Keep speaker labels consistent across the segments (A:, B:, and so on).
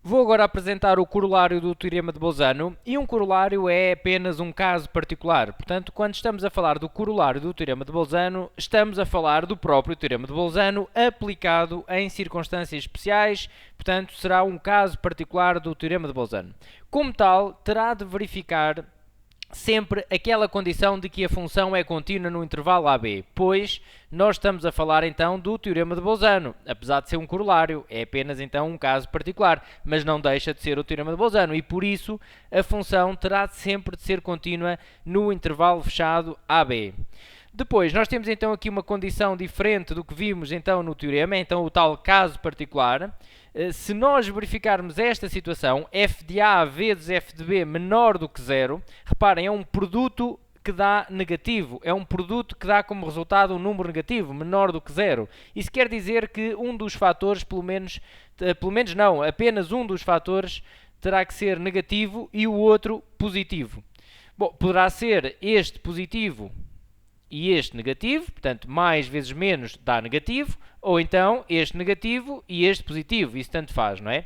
A: Vou agora apresentar o corolário do teorema de Bolzano, e um corolário é apenas um caso particular. Portanto, quando estamos a falar do corolário do teorema de Bolzano, estamos a falar do próprio teorema de Bolzano aplicado em circunstâncias especiais. Portanto, será um caso particular do teorema de Bolzano. Como tal, terá de verificar sempre aquela condição de que a função é contínua no intervalo AB, pois nós estamos a falar então do teorema de Bolzano. Apesar de ser um corolário, é apenas então um caso particular, mas não deixa de ser o teorema de Bolzano, e por isso a função terá sempre de ser contínua no intervalo fechado AB. Depois, nós temos então aqui uma condição diferente do que vimos então no teorema, então o tal caso particular. Se nós verificarmos esta situação, f de A vezes f de B menor do que zero, reparem, é um produto que dá negativo, é um produto que dá como resultado um número negativo, menor do que zero. Isso quer dizer que um dos fatores, pelo menos não, apenas um dos fatores terá que ser negativo e o outro positivo. Bom, poderá ser este positivo e este negativo, portanto, mais vezes menos dá negativo, ou então este negativo e este positivo, isso tanto faz, não é?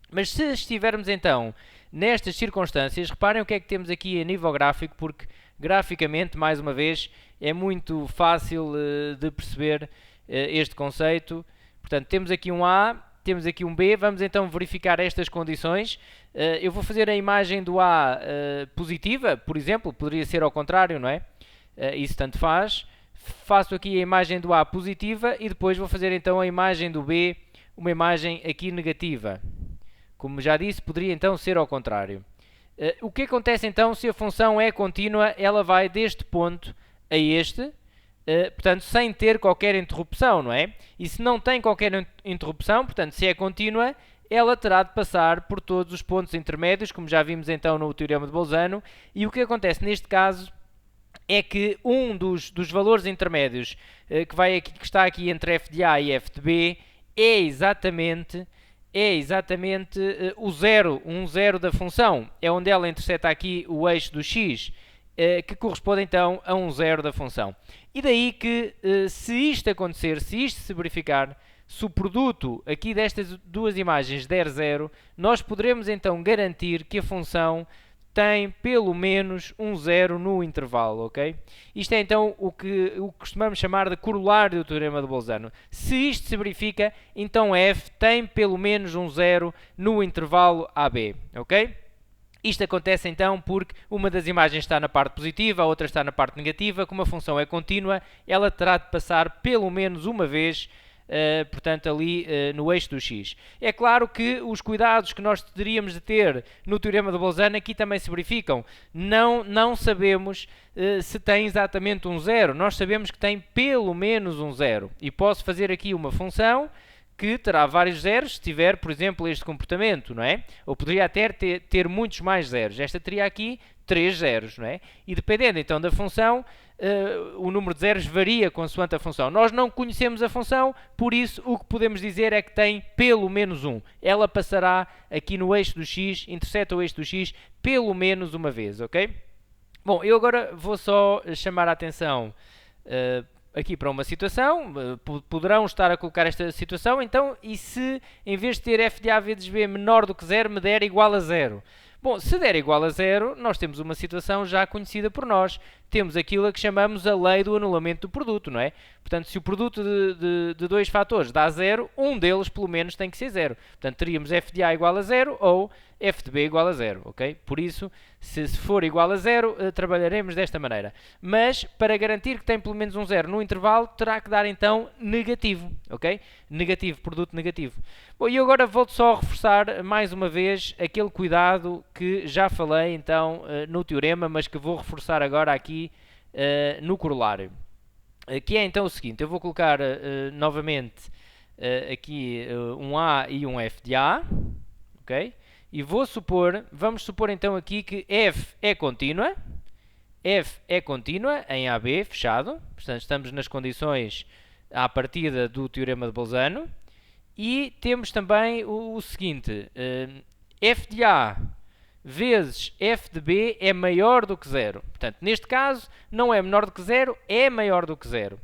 A: Mas se estivermos então nestas circunstâncias, reparem o que é que temos aqui a nível gráfico, porque graficamente, mais uma vez, é muito fácil de perceber este conceito. Portanto, temos aqui um A, temos aqui um B, vamos então verificar estas condições. Eu vou fazer a imagem do A positiva, por exemplo, poderia ser ao contrário, não é? Isso tanto faz. Faço aqui a imagem do A positiva e depois vou fazer então a imagem do B, uma imagem aqui negativa. Como já disse, poderia então ser ao contrário. O que acontece então se a função é contínua? Ela vai deste ponto a este, portanto, sem ter qualquer interrupção, não é? E se não tem qualquer interrupção, portanto, se é contínua, ela terá de passar por todos os pontos intermédios, como já vimos então no teorema de Bolzano. E o que acontece neste caso é que um dos valores intermédios que está aqui entre f de A e f de B é exatamente o zero, um zero da função. É onde ela interseta aqui o eixo do x, que corresponde então a um zero da função. E daí que, se isto acontecer, se isto se verificar, se o produto aqui destas duas imagens der zero, nós poderemos então garantir que a função tem pelo menos um zero no intervalo, ok? Isto é então o que costumamos chamar de corolário do teorema de Bolzano. Se isto se verifica, então f tem pelo menos um zero no intervalo AB, ok? Isto acontece então porque uma das imagens está na parte positiva, a outra está na parte negativa. Como a função é contínua, ela terá de passar pelo menos uma vez portanto, ali no eixo do x. É claro que os cuidados que nós teríamos de ter no teorema de Bolzano aqui também se verificam. Não sabemos se tem exatamente um zero. Nós sabemos que tem pelo menos um zero. E posso fazer aqui uma função que terá vários zeros se tiver, por exemplo, este comportamento, não é? Ou poderia até ter muitos mais zeros. Esta teria aqui 3 zeros, não é? E dependendo então da função, o número de zeros varia consoante a função. Nós não conhecemos a função, por isso o que podemos dizer é que tem pelo menos 1. Ela passará aqui no eixo do x, interseta o eixo do x, pelo menos uma vez, ok? Bom, eu agora vou só chamar a atenção aqui para uma situação. Poderão estar a colocar esta situação, então, e se em vez de ter f de A vezes B menor do que 0, me der igual a 0? Bom, se der igual a 0, nós temos uma situação já conhecida por nós. Temos aquilo a que chamamos a lei do anulamento do produto, não é? Portanto, se o produto de dois fatores dá 0, um deles pelo menos tem que ser 0. Portanto, teríamos f de A igual a 0 ou f de B igual a 0, ok? Por isso, se for igual a 0, trabalharemos desta maneira. Mas, para garantir que tem pelo menos um 0 no intervalo, terá que dar então negativo, ok? Negativo, produto negativo. Bom, e agora volto só a reforçar mais uma vez aquele cuidado que já falei então no teorema, mas que vou reforçar agora aqui no corolário. Que é então o seguinte, eu vou colocar novamente aqui um A e um f de A, ok? E vamos supor então aqui que f é contínua em AB, fechado. Portanto, estamos nas condições à partida do teorema de Bolzano. E temos também o seguinte, f de A vezes f de B é maior do que 0. Portanto, neste caso, não é menor do que 0, é maior do que 0.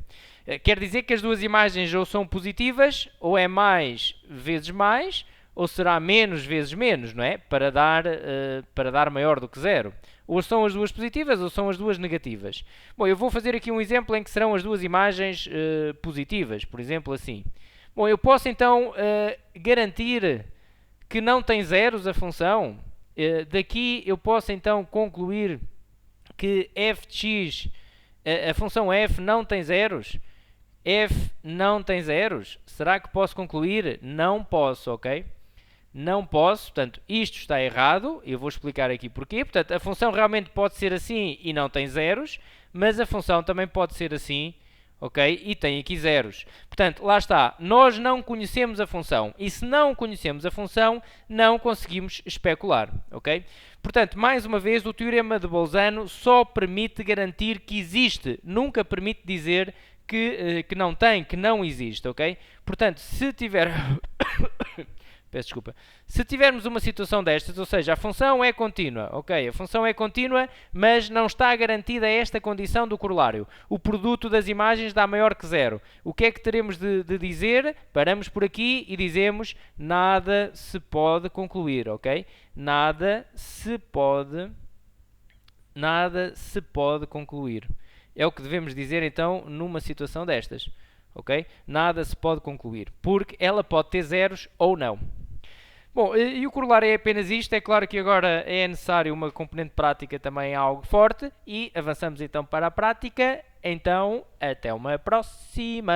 A: Quer dizer que as duas imagens ou são positivas, ou é mais vezes mais, ou será menos vezes menos, não é? Para dar maior do que zero. Ou são as duas positivas ou são as duas negativas. Bom, eu vou fazer aqui um exemplo em que serão as duas imagens positivas, por exemplo, assim. Bom, eu posso então garantir que não tem zeros a função. Daqui eu posso então concluir que f de x, a função f não tem zeros. F não tem zeros. Será que posso concluir? Não posso, ok? Não posso, portanto, isto está errado. Eu vou explicar aqui porquê. Portanto, a função realmente pode ser assim e não tem zeros, mas a função também pode ser assim, ok? E tem aqui zeros. Portanto, lá está. Nós não conhecemos a função. E se não conhecemos a função, não conseguimos especular, ok? Portanto, mais uma vez, o teorema de Bolzano só permite garantir que existe. Nunca permite dizer que não tem, que não existe, ok? Portanto, se tiver... Peço desculpa. Se tivermos uma situação destas, ou seja, a função é contínua, ok? A função é contínua, mas não está garantida esta condição do corolário. O produto das imagens dá maior que zero. O que é que teremos de dizer? Paramos por aqui e dizemos nada se pode concluir, ok? Nada se pode concluir. É o que devemos dizer então numa situação destas, ok? Nada se pode concluir, porque ela pode ter zeros ou não. Bom, e o corolário é apenas isto. É claro que agora é necessário uma componente prática também algo forte e avançamos então para a prática. Então, até uma próxima!